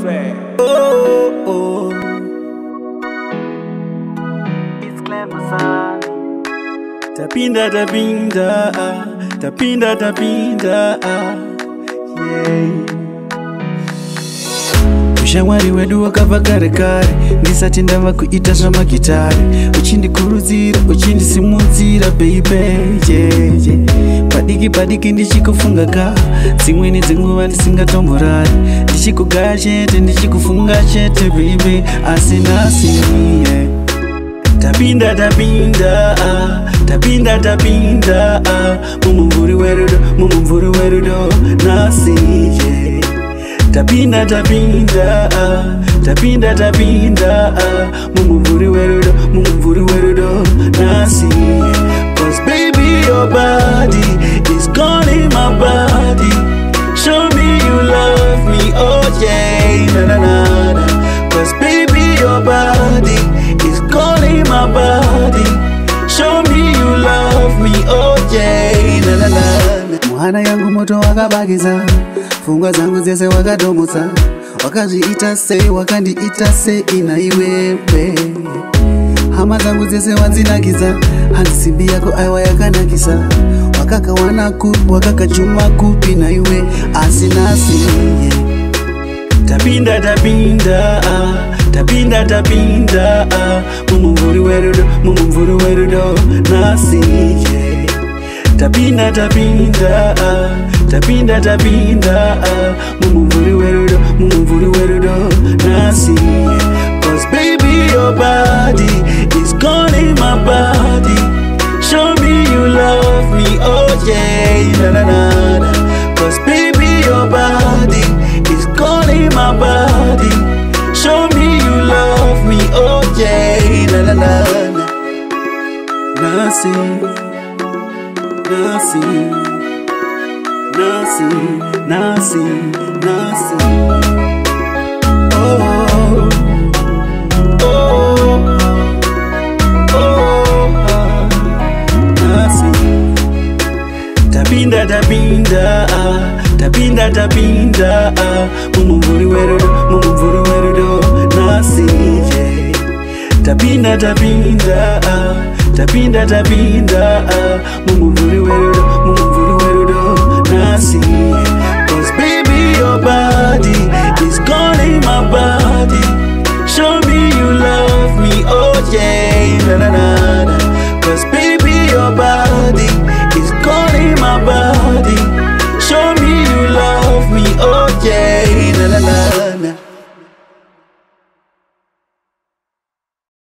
track. Oh. It's Clever Son. Tapinda, yeah. Ushamwari wedu wakava kare kare, ndisati ndava kuita zvamagitare. Uchindikurudzira, uchindisimudzira baby, yeah. Padiki ndichikufunga ka, dzimweni dzenguva ndisingatomborari. Ndichikugaya chete, ndichikufunga chete baby, asi yeah. Tapinda, mumumvuri werudo, nasi, yeah. Tapinda, mumumvuri werudo, nasi, yeah. 'Cause baby your body is calling my body. Show me you love me, oh yeah, na. 'Cause baby your body is calling my body. Show me you love me, oh yeah, na. Muhana yangu moto wakabagiza, funga zangu zese wakadomotsa. Wakazviita sei, wakandiita sei ina iwewe. Hama zangu zese wanzinakiza, handisimbi yako aiwa yakanakisa. Wakakawana kupi, wakakachuma kupi na iwe asinasi, yeah. Tapinda, mumumvuri werudo, nasi, yeah. Tapinda, mumumvuri werudo, nasi, yeah. 'Cause baby your body is calling my body. Show me you love me, oh yeah, na. 'Cause baby your body is calling my body. Show me you love me, oh yeah, na. Nasi, oh. Nasi. Tapinda, mumumvuri werudo, nasi, yeah. Tapinda, mumumvuri werudo, nasi.